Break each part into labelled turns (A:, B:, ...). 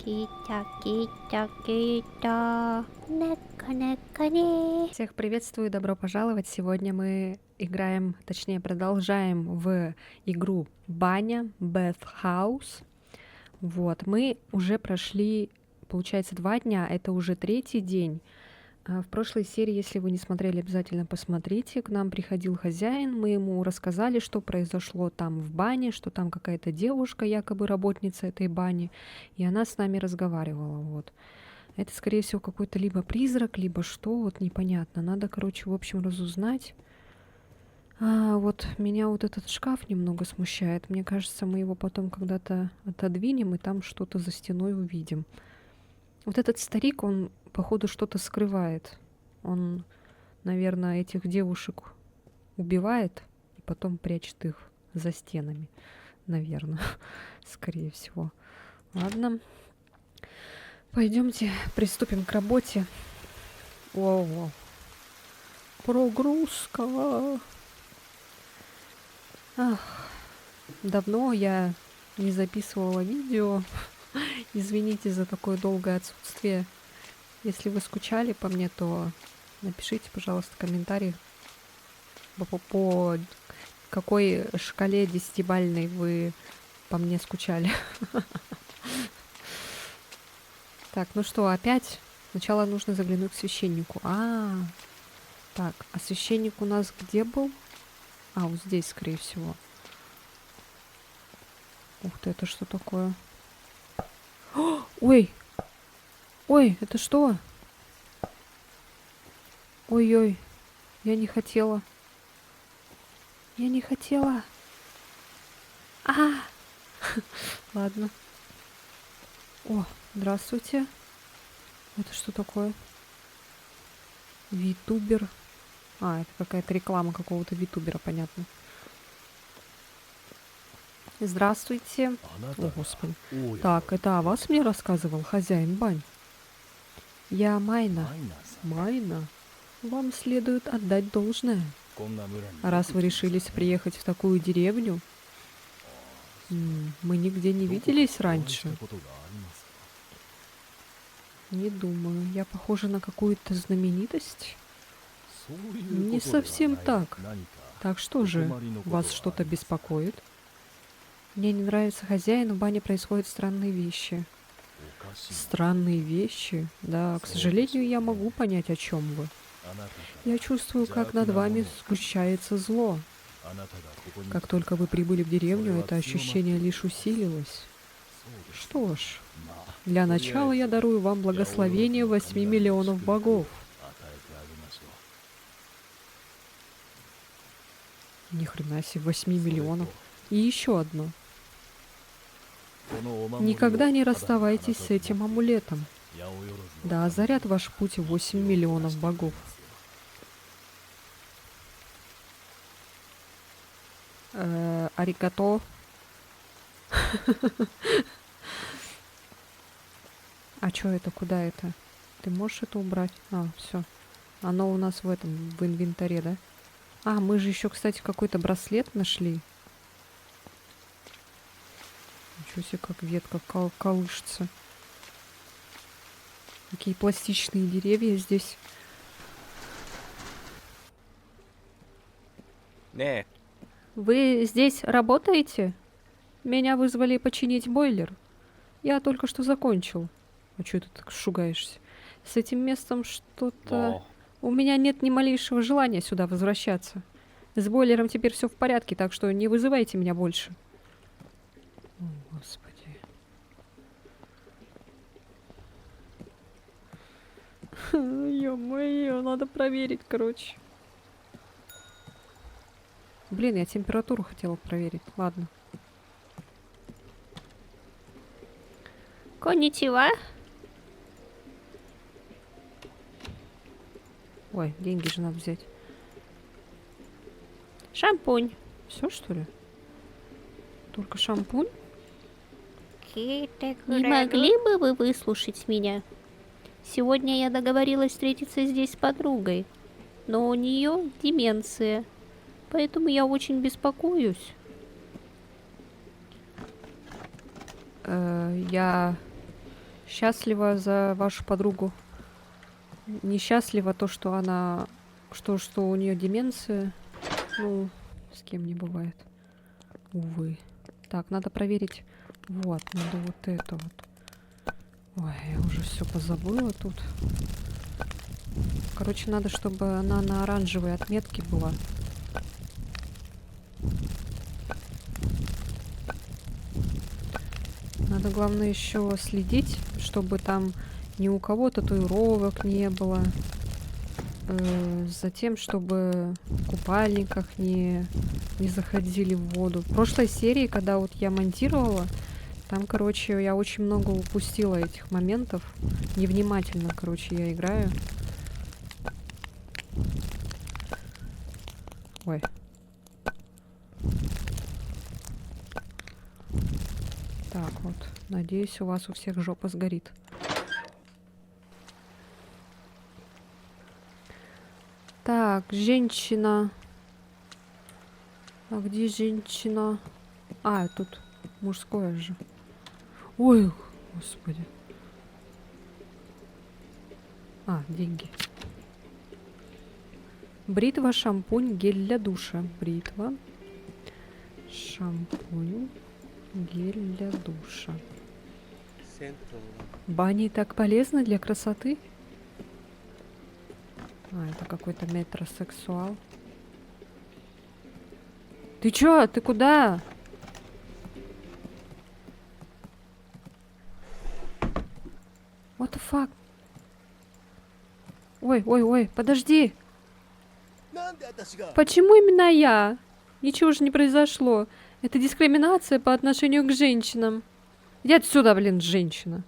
A: Кита, кита, кита. Нека, нека, не.
B: Всех приветствую, добро пожаловать. Сегодня мы играем, точнее продолжаем в игру Баня Bath House. Вот, мы уже прошли, получается, 2 дня, это уже 3-й день. В прошлой серии, если вы не смотрели, обязательно посмотрите. К нам приходил хозяин, мы ему рассказали, что произошло там в бане, что там какая-то девушка, якобы работница этой бани, и она с нами разговаривала, вот. Это, скорее всего, какой-то либо призрак, либо что, вот непонятно. Надо, короче, в общем, разузнать. Вот меня вот этот шкаф немного смущает. Мне кажется, мы его потом когда-то отодвинем, и там что-то за стеной увидим. Вот этот старик, он, походу, что-то скрывает. Он, наверное, этих девушек убивает и потом прячет их за стенами. Наверное, скорее всего. Ладно. Пойдемте, приступим к работе. О, прогрузка. Давно я не записывала видео. Извините за такое долгое отсутствие. Если вы скучали по мне, то напишите, пожалуйста, в комментариях, по какой шкале 10-бальной вы по мне скучали. Так, ну что, опять? Сначала нужно заглянуть к священнику. Так, а священник у нас где был? Вот здесь, скорее всего. Ух ты, это что такое? Ой! Ой, это что? Ой-ой, я не хотела. Я не хотела. Ладно. О, здравствуйте. Это что такое? Витубер. Это какая-то реклама какого-то витубера, понятно. Здравствуйте. О, Господи. Так, это о вас мне рассказывал хозяин бань? Я Майна. Майна? Вам следует отдать должное. Раз вы решились приехать в такую деревню, мы нигде не виделись раньше. Не думаю. Я похожа на какую-то знаменитость? Не совсем так. Так что же, вас что-то беспокоит? Мне не нравится хозяин, в бане происходят странные вещи. Странные вещи? Да, к сожалению, я могу понять, о чем вы. Я чувствую, как над вами сгущается зло. Как только вы прибыли в деревню, это ощущение лишь усилилось. Что ж, для начала я дарую вам благословение 8 миллионов богов. Ни хрена себе, 8 миллионов. И еще одно. Никогда не расставайтесь с этим амулетом. Да озарят ваш путь 8 миллионов богов. Аригато. А чё это? Куда это? Ты можешь это убрать? Все. Оно у нас в инвентаре, да? Мы же еще, кстати, какой-то браслет нашли. Ничего себе, как ветка колышется. Какие пластичные деревья здесь. Вы здесь работаете? Меня вызвали починить бойлер. Я только что закончил. А чё ты так шугаешься? С этим местом что-то... У меня нет ни малейшего желания сюда возвращаться. С бойлером теперь все в порядке, так что не вызывайте меня больше. О, Господи. Ё-моё, надо проверить, короче. Блин, я температуру хотела проверить. Ладно.
A: Конничева.
B: Ой, деньги же надо взять.
A: Шампунь.
B: Все, что ли? Только шампунь?
A: Не могли бы вы выслушать меня? Сегодня я договорилась встретиться здесь с подругой, но у нее деменция, поэтому я очень беспокоюсь.
B: Я Счастлива за вашу подругу. Несчастлива то, что она... Что у нее деменция. Ну, с кем не бывает. Увы. Так, надо проверить. Вот, надо вот это вот. Ой, я уже все позабыла тут. Короче, надо, чтобы она на оранжевой отметке была. Надо, главное, еще следить, чтобы там ни у кого татуировок не было. Затем, чтобы в купальниках не заходили в воду. В прошлой серии, когда вот я монтировала, там, короче, я очень много упустила этих моментов. Невнимательно, короче, я играю. Ой. Так вот. Надеюсь, у вас у всех жопа сгорит. Так, женщина. А где женщина? А, тут мужское же. Ой, господи. А, деньги. Бритва, шампунь, гель для душа. Бритва, шампунь, гель для душа. Бани так полезны для красоты? А, это какой-то метросексуал. Ты чё? Ты куда? What the fuck? Ой, ой, ой, подожди. Почему именно я? Ничего же не произошло. Это дискриминация по отношению к женщинам. Иди отсюда, блин, женщина.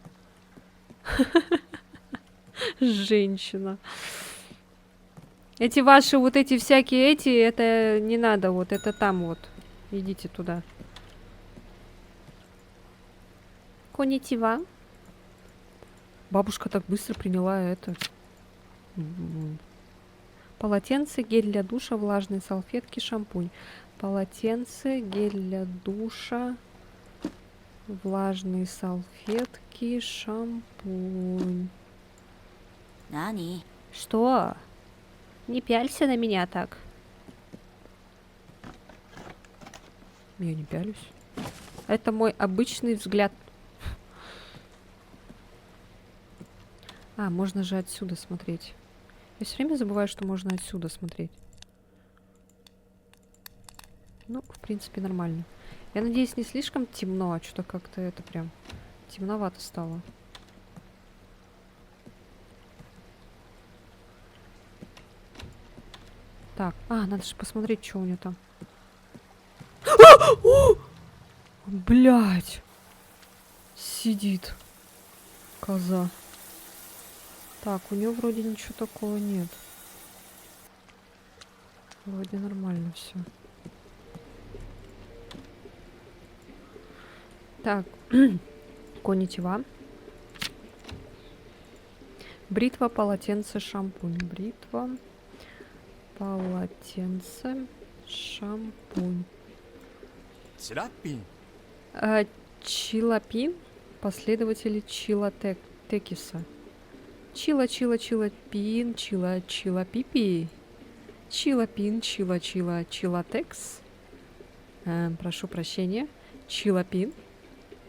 B: Женщина. Эти ваши вот эти всякие это не надо, вот это там вот. Идите туда.
A: Конничева.
B: Бабушка так быстро приняла это. Полотенце, гель для душа, влажные салфетки, шампунь. Полотенце, гель для душа, влажные салфетки, шампунь.
A: Нани? Что? Не пялься на меня так.
B: Я не пялюсь. Это мой обычный взгляд. А, можно же отсюда смотреть. Я все время забываю, что можно отсюда смотреть. Ну, в принципе, нормально. Я надеюсь, не слишком темно, а что-то как-то это прям темновато стало. Так, надо же посмотреть, что у нее там. Блять! Сидит. Коза. Так, у нее вроде ничего такого нет. Вроде нормально все. Так, конничева. Бритва, полотенце, шампунь. Бритва, полотенце, шампунь. Чилапин, последователи чилатекиса. Чилапин, чилапипи. Чилапин, чилатекс. Прошу прощения. Чилапин.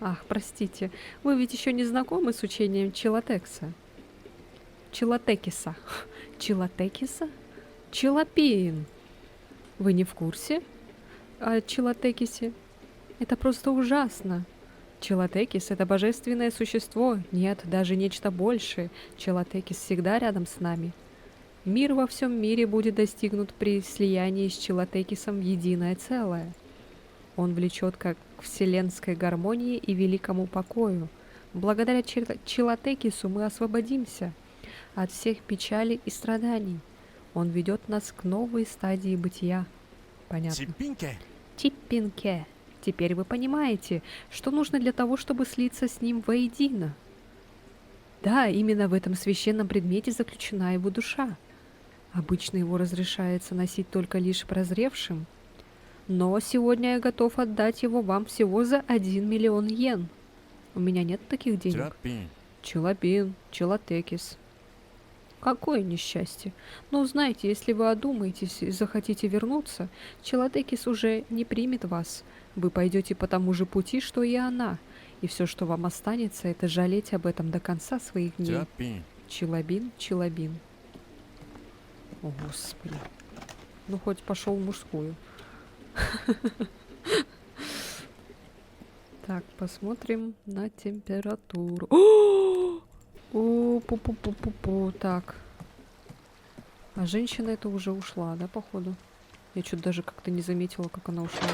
B: Ах, простите. Вы ведь еще не знакомы с учением чилатекса. Чилатекиса. Чилатекиса? Чилапин. Вы не в курсе о чилатекисе? Это просто ужасно. Чилатекис — это божественное существо. Нет, даже нечто большее. Чилатекис всегда рядом с нами. Мир во всем мире будет достигнут при слиянии с Чилатекисом в единое целое. Он влечет как к вселенской гармонии и великому покою. Благодаря Чилатекису мы освободимся от всех печалей и страданий. Он ведет нас к новой стадии бытия. Понятно. Чиппинке. Теперь вы понимаете, что нужно для того, чтобы слиться с ним воедино. Да, именно в этом священном предмете заключена его душа. Обычно его разрешается носить только лишь прозревшим. Но сегодня я готов отдать его вам всего за 1 миллион йен. У меня нет таких денег. Челобин, Челотекис. Какое несчастье. Но знаете, если вы одумаетесь и захотите вернуться, Челотекис уже не примет вас. Вы пойдете по тому же пути, что и она. И все, что вам останется, это жалеть об этом до конца своих дней.
C: ジャピン
B: Челобин, Челобин. О, Господи. Ну, хоть пошел в мужскую. Так, посмотрим на температуру. О, пу-пу-пу-пу-пу. Так. А женщина эта уже ушла, да, походу? Я что-то даже как-то не заметила, как она ушла.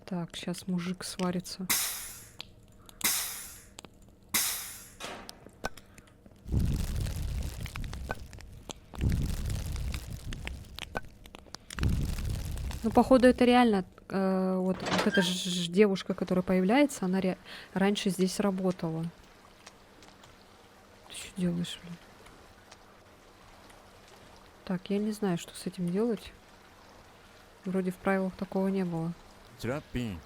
B: Так, сейчас мужик сварится. Ну, походу, это реально вот эта девушка, которая появляется, она раньше здесь работала. Ты что делаешь, блин? Так, я не знаю, что с этим делать. Вроде в правилах такого не было.
C: ジャピン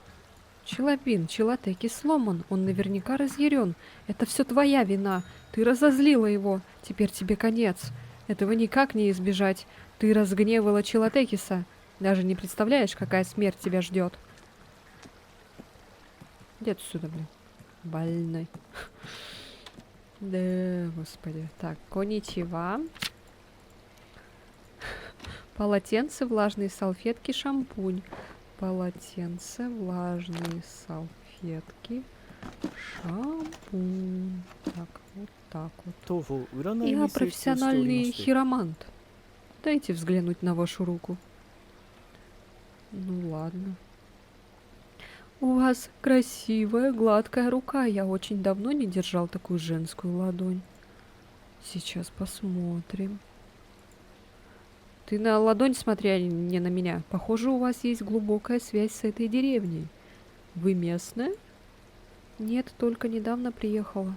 B: Челобин, Челотеки сломан. Он наверняка разъярен. Это все твоя вина. Ты разозлила его. Теперь тебе конец. Этого никак не избежать. Ты разгневала Челотекиса. Даже не представляешь, какая смерть тебя ждет. Иди отсюда, блин. Больной. Да, господи. Так, коничева. Полотенце, влажные салфетки, шампунь. Полотенце, влажные салфетки, шампунь. Так, вот так вот.
C: 当方占い
B: Я
C: に精通しておりま
B: профессиональный
C: して
B: хиромант. Дайте взглянуть на вашу руку. Ну ладно. У вас красивая, гладкая рука. Я очень давно не держал такую женскую ладонь. Сейчас посмотрим. Ты на ладонь смотри, а не на меня. Похоже, у вас есть глубокая связь с этой деревней. Вы местная? Нет, только недавно приехала.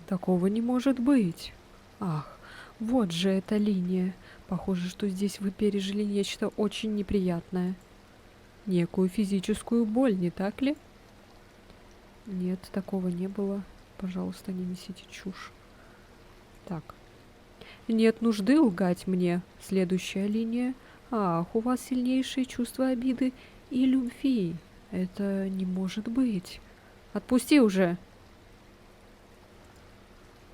B: Такого не может быть. Ах, вот же эта линия. Похоже, что здесь вы пережили нечто очень неприятное. Некую физическую боль, не так ли? Нет, такого не было. Пожалуйста, не несите чушь. Так. Нет нужды лгать мне. Следующая линия. Ах, у вас сильнейшие чувства обиды и любви. Это не может быть. Отпусти уже.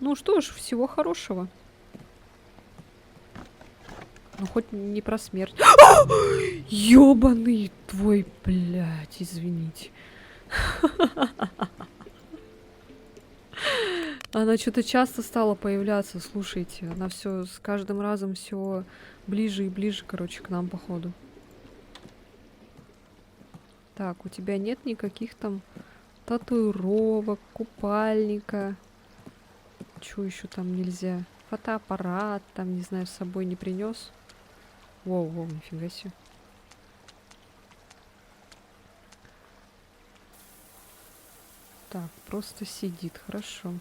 B: Ну что ж, всего хорошего. Ну, хоть не про смерть. Ёбаный твой, блядь, извините. Она что-то часто стала появляться, слушайте. Она все с каждым разом все ближе и ближе, короче, к нам, походу. Так, у тебя нет никаких там татуировок, купальника. Чего еще там нельзя? Фотоаппарат, там, не знаю, с собой не принес. Воу, нифига себе. Так, просто сидит, хорошо.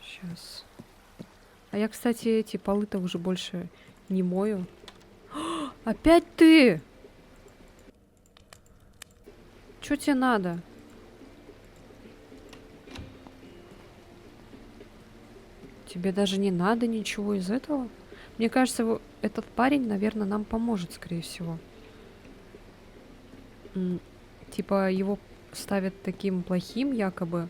B: Сейчас. А я, кстати, эти полы-то уже больше не мою. Опять ты! Чё тебе надо? Тебе даже не надо ничего из этого? Мне кажется, этот парень, наверное, нам поможет, скорее всего. Типа его ставят таким плохим, якобы,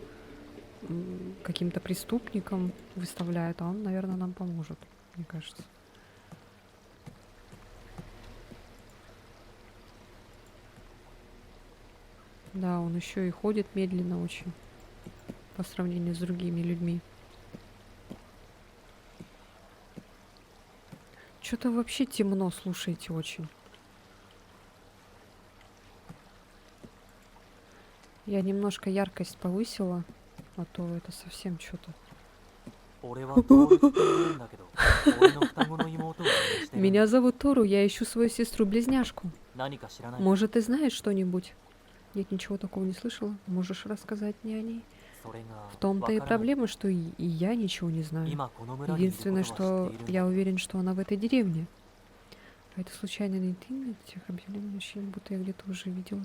B: каким-то преступником выставляют, а он, наверное, нам поможет, мне кажется. Да, он еще и ходит медленно очень по сравнению с другими людьми. Что-то вообще темно, слушайте, очень. Я немножко яркость повысила, а то это совсем что-то. Меня зовут Тору, я ищу свою сестру-близняшку. Может, ты знаешь что-нибудь? Нет, ничего такого не слышала. Можешь рассказать мне о ней? В том-то и проблема, что и я ничего не знаю. Единственное, что я уверен, что она в этой деревне. А это случайно не ты на тех объявлениях, будто я где-то уже видела.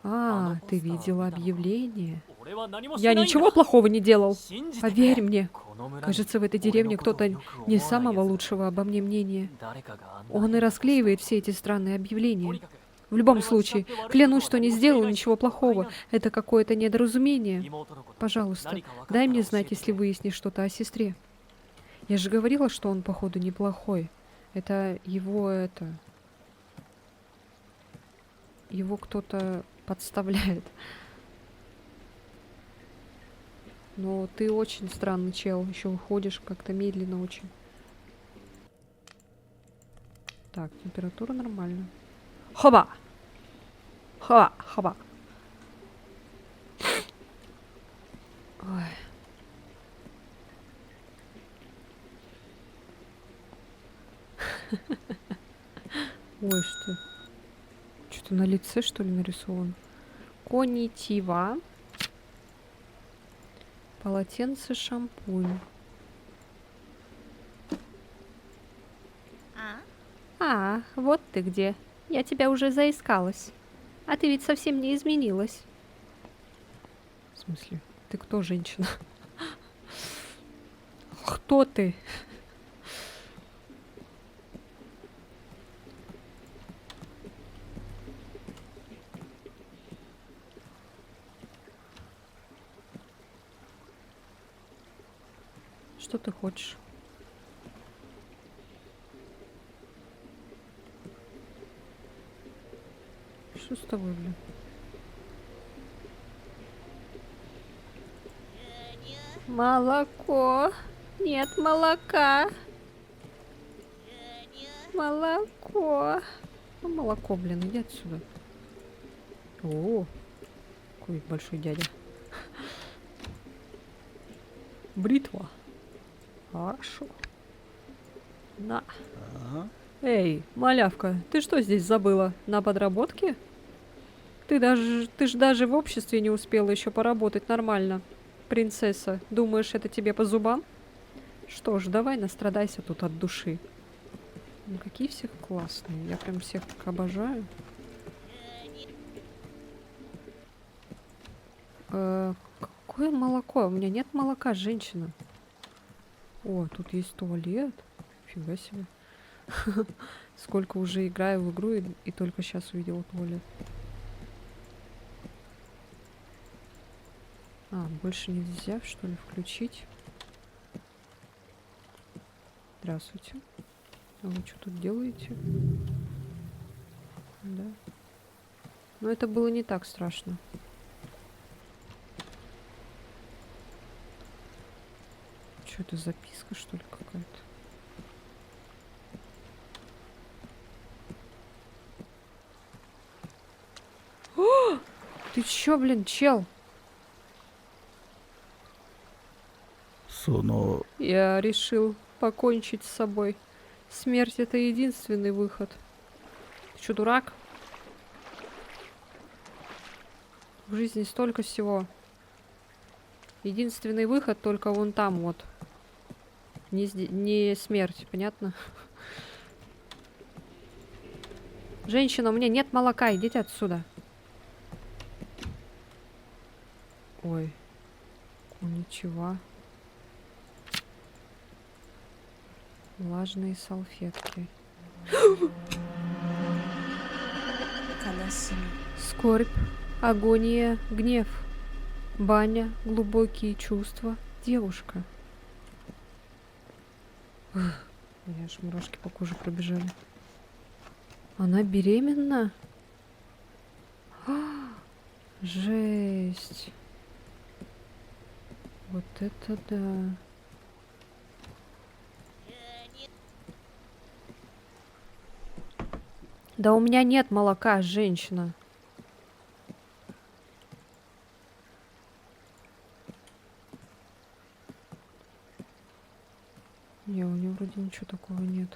B: А, ты видела объявление? Я
D: Я
B: ничего плохого не делал.
D: Поверь
B: Поверь мне. Кажется, в этой деревне кто-то не самого
D: лучшего
B: лучшего обо мне мнения.
D: Он и расклеивает все эти странные объявления. В любом случае, клянусь, что не сделал ничего плохого.
B: Это какое-то недоразумение. Пожалуйста, дай мне знать, если выяснишь что-то о сестре. Я же говорила, что он, походу, неплохой. Это его, Его кто-то подставляет. Но ты очень странный чел. Еще выходишь как-то медленно очень. Так, температура нормальная. Хоба! Хоба! Хоба! Ой. Ой, что? Что-то на лице, что ли, нарисовано? Коннитива. Полотенце, шампунь. А, вот ты где. Я тебя уже заискалась. А ты ведь совсем не изменилась. В смысле? Ты кто, женщина? Кто ты? Что ты хочешь? Что с тобой, блин? Молоко. Нет молока. Молоко. Ну, молоко, блин, иди отсюда. О, какой большой дядя. Бритва. Хорошо. На.
C: Ага.
B: Эй, малявка, ты что здесь забыла? На подработке? Ты ж даже в обществе не успела еще поработать нормально. Принцесса, думаешь, это тебе по зубам? Что ж, давай настрадайся тут от души. Ну какие всех классные. Я прям всех так обожаю. Какое молоко? У меня нет молока, женщина. О, тут есть туалет. Фига себе. Сколько уже играю в игру и только сейчас увидела туалет. А, больше нельзя, что ли, включить? Здравствуйте. А вы что тут делаете? Да. Но это было не так страшно. Что это, записка, что ли, какая-то? О! Ты чё, блин, чел? Я решил покончить с собой. Смерть — это единственный выход. Ты чё, дурак? В жизни столько всего. Единственный выход только вон там вот. Не смерть, понятно? Женщина, у меня нет молока, идите отсюда. Ой. Ничего. Влажные салфетки. Скорбь, агония, гнев. Баня, глубокие чувства. Девушка. У меня аж мурашки по коже пробежали. Она беременна? Жесть. Вот это да. Да у меня нет молока, женщина. Не, у нее вроде ничего такого нет.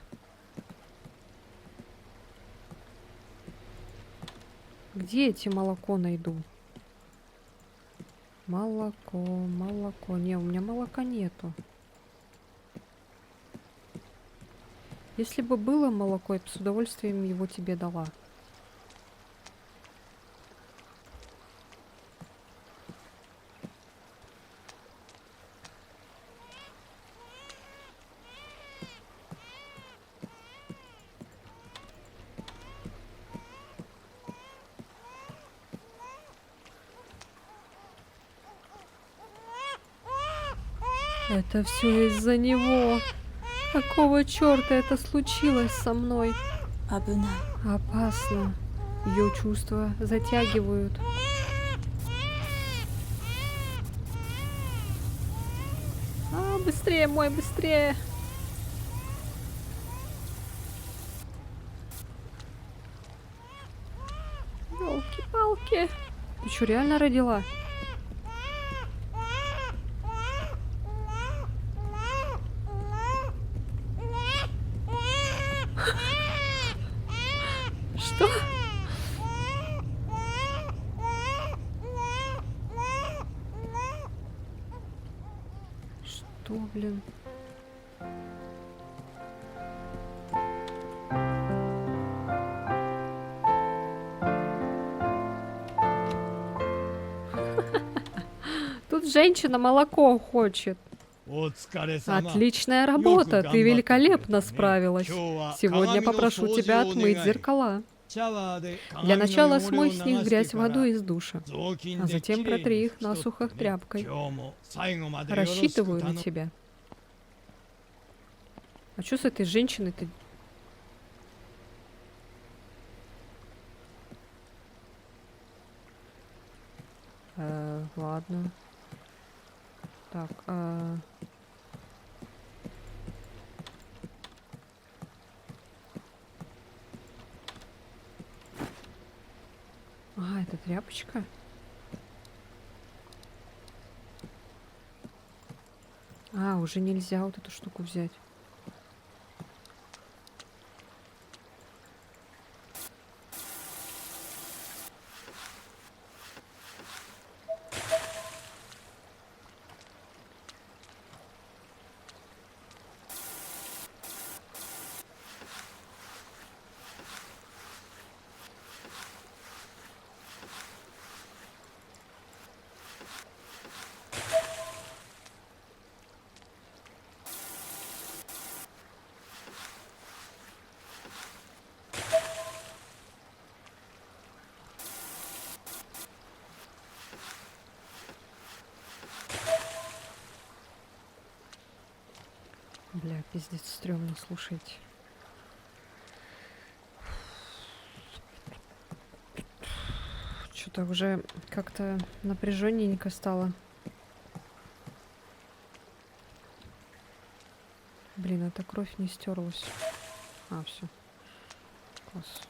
B: Где я эти молоко найду? Молоко, молоко. Не, у меня молока нету. Если бы было молоко, я бы с удовольствием его тебе дала. Это все из-за него. Какого черта это случилось со мной?
E: 危ない。
B: Опасно. Ее чувства затягивают. Быстрее, мой, быстрее. Ёлки-палки. Ты что, реально родила? Что? Что, блин? Тут женщина молоко хочет.
F: お疲れ様。
B: Отличная работа, ты великолепно справилась. Сегодня попрошу тебя отмыть зеркала. Для начала смой с них грязь водой из душа, а затем протри их насухо тряпкой. Рассчитываю на тебя. А что с этой женщиной-то? Ладно. Так, Ага, это тряпочка. Уже нельзя вот эту штуку взять. Бля, пиздец, стрёмно, слушайте. Что-то уже как-то напряженненько стало. Блин, эта кровь не стерлась. Все. Класс.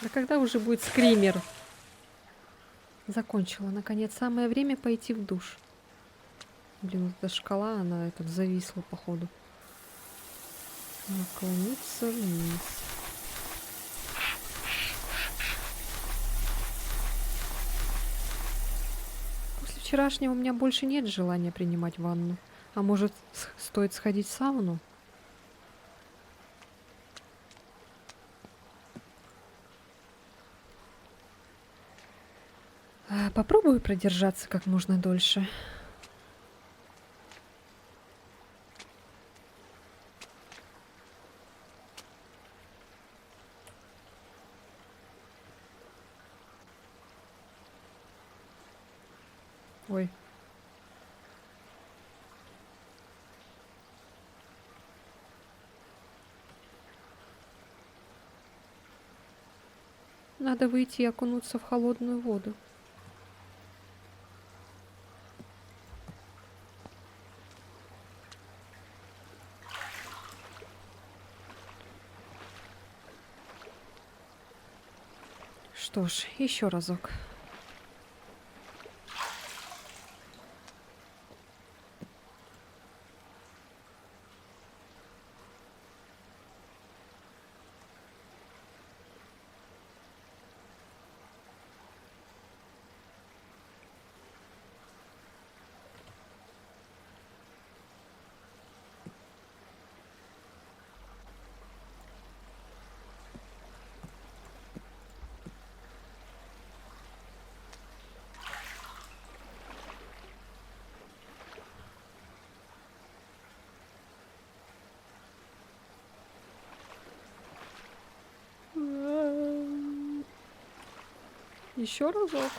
B: Да когда уже будет скример? Закончила, наконец. Самое время пойти в душ. Блин, вот эта шкала, она так зависла, походу. Наклониться вниз. После вчерашнего у меня больше нет желания принимать ванну. А может, стоит сходить в сауну? Попробую продержаться как можно дольше. Ой. Надо выйти и окунуться в холодную воду. Что ж, еще разок. Еще разок.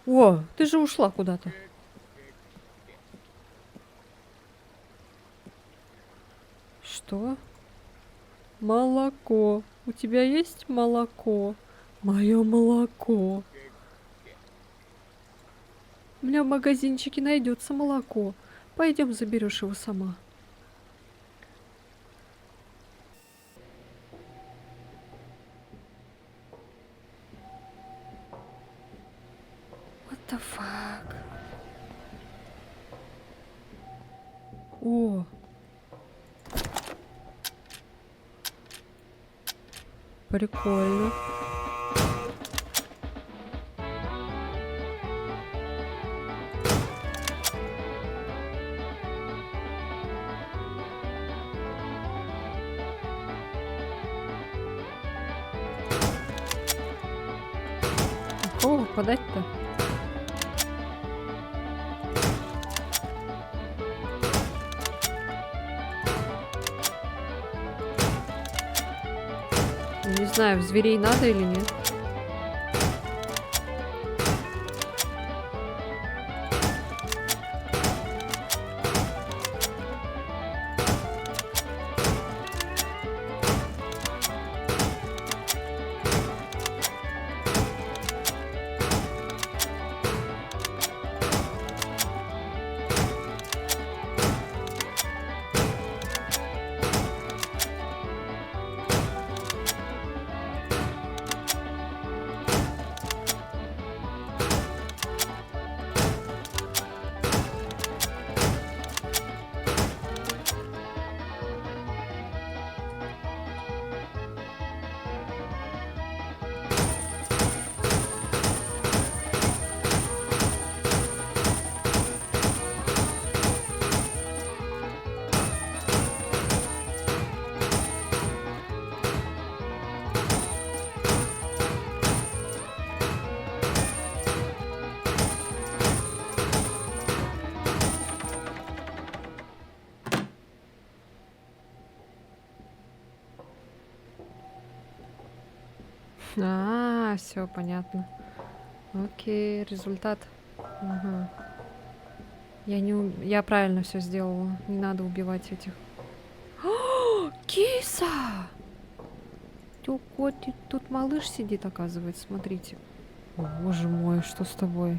B: О, ты же ушла куда-то. Что? Молоко. У тебя есть молоко? Мое молоко. У меня в магазинчике найдется молоко. Пойдем заберешь его сама. What the fuck? О! Прикольно. Кого подать-то? Не знаю, в зверей надо или нет. А, все понятно. Окей, результат. Ага. Я правильно все сделала. Не надо убивать этих. О, киса! Котик, тут малыш сидит, оказывается. Смотрите. О, боже мой, что с тобой?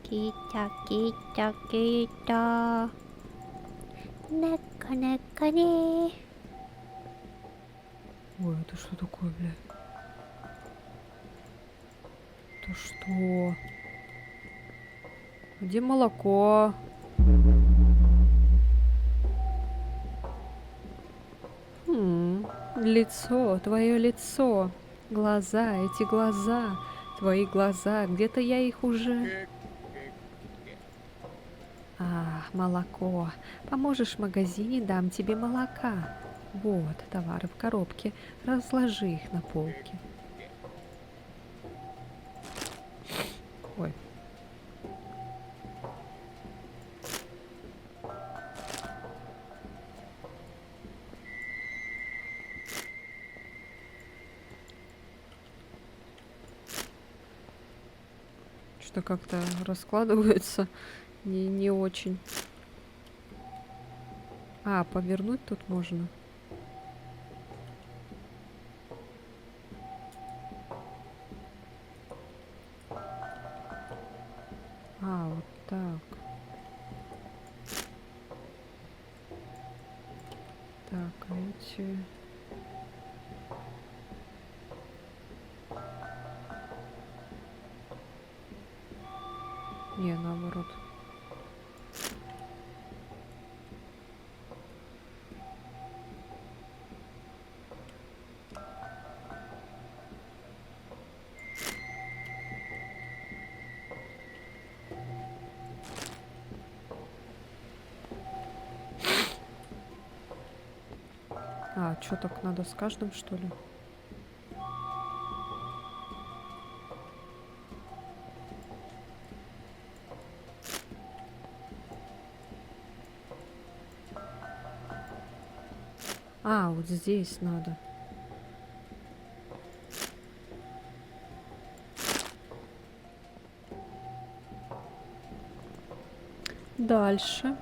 A: Китя, китя, китя. Нека-нека-не.
B: Ой, это что такое, бля? Это что? Где молоко? Лицо, твое лицо. Глаза, эти глаза. Твои глаза. Где-то я их уже... А, молоко. Поможешь в магазине, дам тебе молока. Вот, товары в коробке. Разложи их на полке. Ой. Что как-то раскладываются не очень. А, повернуть тут можно. А, вот так. Так, а эти... Не, наоборот. А, что так надо с каждым, что ли? А, вот здесь надо. Дальше.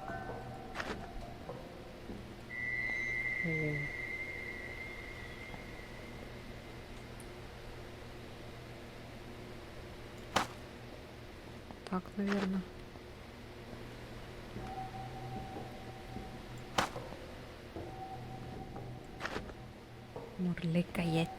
B: О. Так, наверное. Мурлыкает.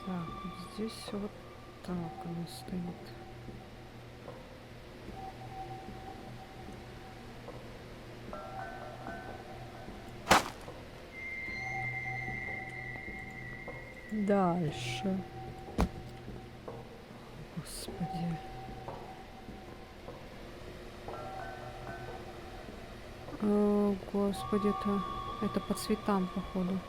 B: Так, вот здесь вот так оно стоит. Дальше. Господи. О, господи, это по цветам, походу.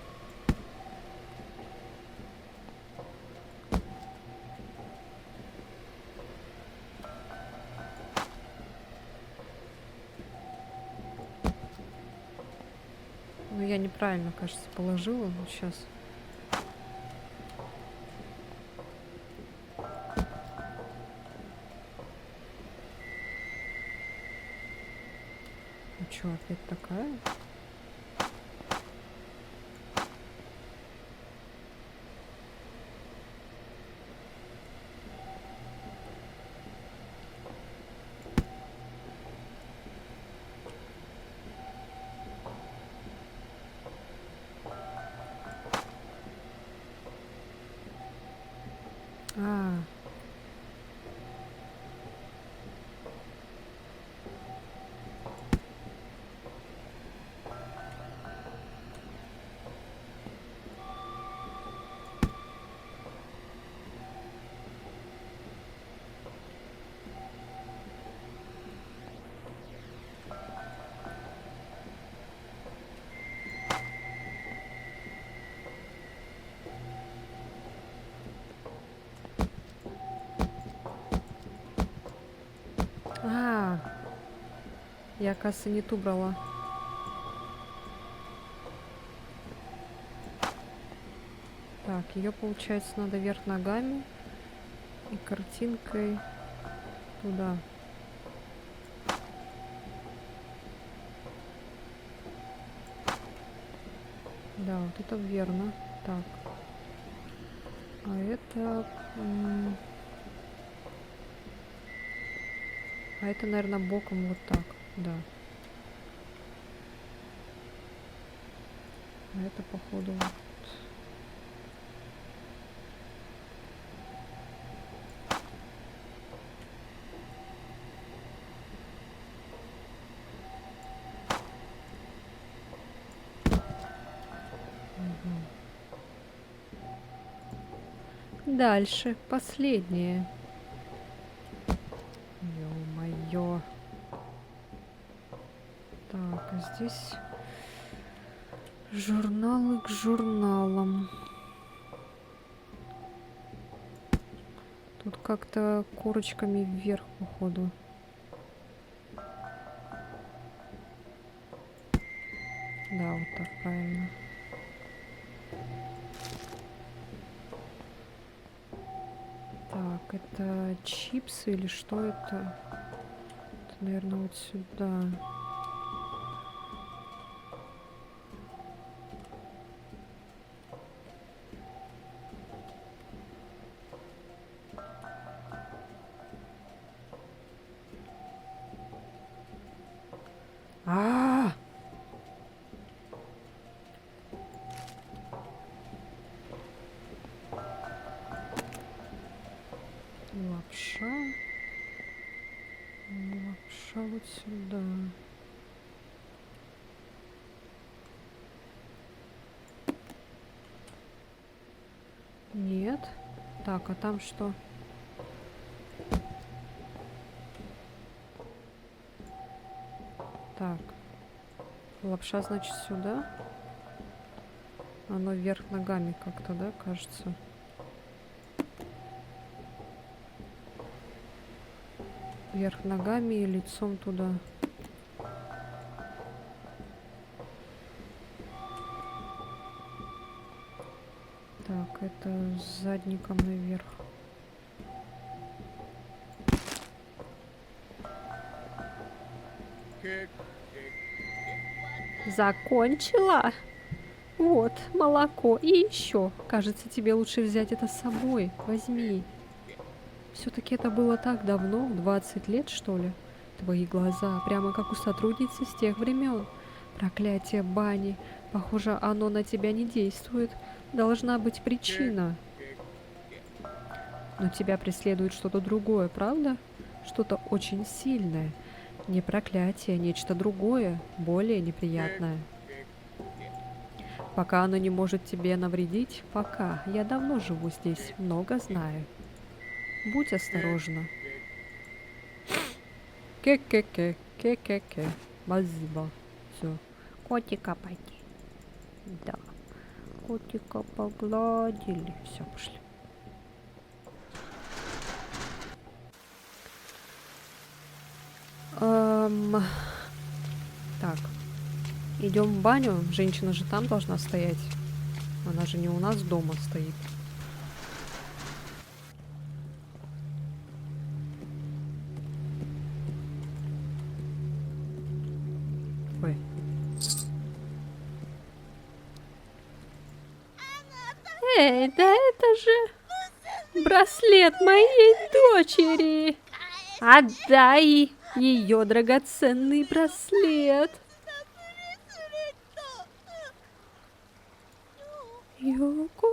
B: Ну, я неправильно, кажется, положила. Вот сейчас. Ну что, опять такая? А, а, я, кажется, не ту брала. Так, ее, получается, надо вверх ногами и картинкой туда. Да, вот это верно. Так. А это... А это, наверное, боком вот так. Да. А это, походу, вот... Дальше, последнее. Ё-моё. Так, а здесь журналы к журналам. Тут как-то корочками вверх, походу. Да, вот так правильно. Так, это чипсы или что это? Это, наверное, вот сюда. А! Лапша. Лапша вот сюда. Так, а там что? Так. Лапша, значит, сюда. Оно вверх ногами как-то, да, кажется? Вверх ногами и лицом туда. Так, это с задником наверх.
A: Закончила? Вот, молоко. И еще. Кажется, тебе лучше взять это с собой. Возьми.
B: Все-таки это было так давно, 20 лет, что ли? Твои глаза, прямо как у сотрудницы с тех времен. Проклятие бани. Похоже, оно на тебя не действует. Должна быть причина. Но тебя преследует что-то другое, правда? Что-то очень сильное. Не проклятие, нечто другое, более неприятное. Пока оно не может тебе навредить, пока. Я давно живу здесь, много знаю. Будь осторожна. Ке-ке-ке, ке-ке-ке. Спасибо. Все.
A: Котика пойди. Да. Котика погладили. Все, пошли.
B: Так. Идем в баню. Женщина же там должна стоять. Она же не у нас дома стоит. Ой.
A: Эй, да это же браслет моей дочери. Отдай ее драгоценный браслет. Йоко?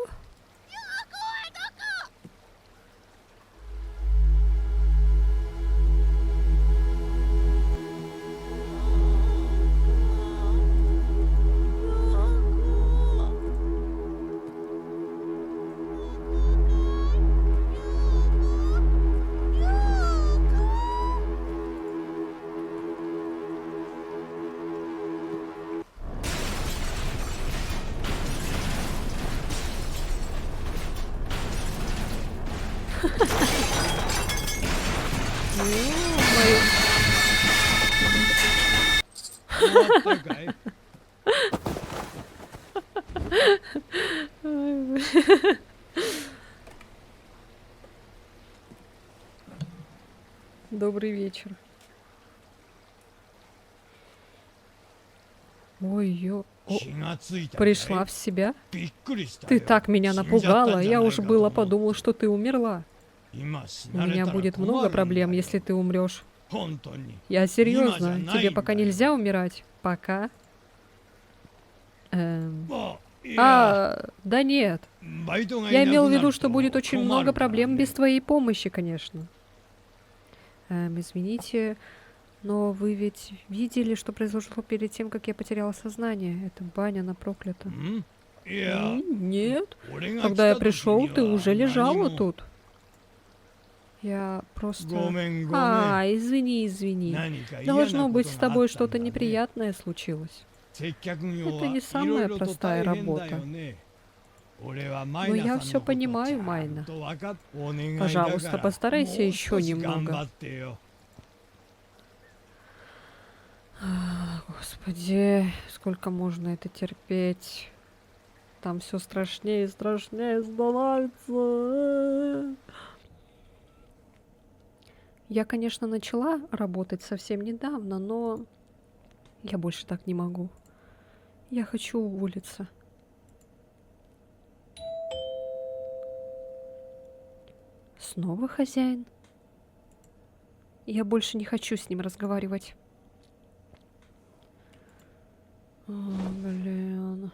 F: Вот такая.
B: Добрый вечер. Ой, пришла в себя? Ты так меня напугала, я уж было подумал, что ты умерла. У меня будет много проблем, если ты умрешь. Я серьезно, тебе пока нельзя умирать. Пока. Да нет. Я имел в виду, что будет очень много проблем без твоей помощи, конечно. Извините, но вы ведь видели, что произошло перед тем, как я потеряла сознание? Это баня, она проклята. Нет. Когда я пришел, ты уже лежала тут. Я просто... извини, извини. Должно быть, с тобой что-то неприятное случилось. Это не самая простая работа. Но я все понимаю, Майна. Пожалуйста, постарайся еще немного. Господи, сколько можно это терпеть? Там все страшнее и страшнее становится. Я, конечно, начала работать совсем недавно, но я больше так не могу. Я хочу уволиться. Снова хозяин? Я больше не хочу с ним разговаривать. О, блин.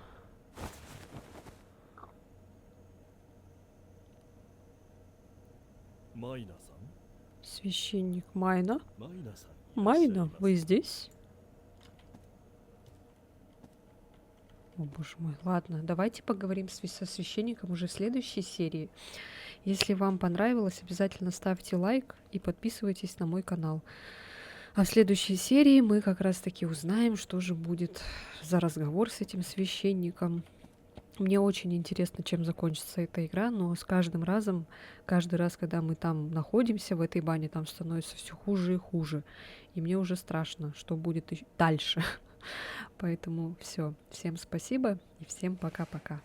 B: Священник Майна? Майна, вы здесь? О, боже мой. Ладно, давайте поговорим со священником уже в следующей серии. Если вам понравилось, обязательно ставьте лайк и подписывайтесь на мой канал. А в следующей серии мы как раз-таки узнаем, что же будет за разговор с этим священником. Мне очень интересно, чем закончится эта игра, но с каждым разом, каждый раз, когда мы там находимся, в этой бане, там становится все хуже и хуже. И мне уже страшно, что будет дальше. Поэтому все. Всем спасибо и всем пока-пока.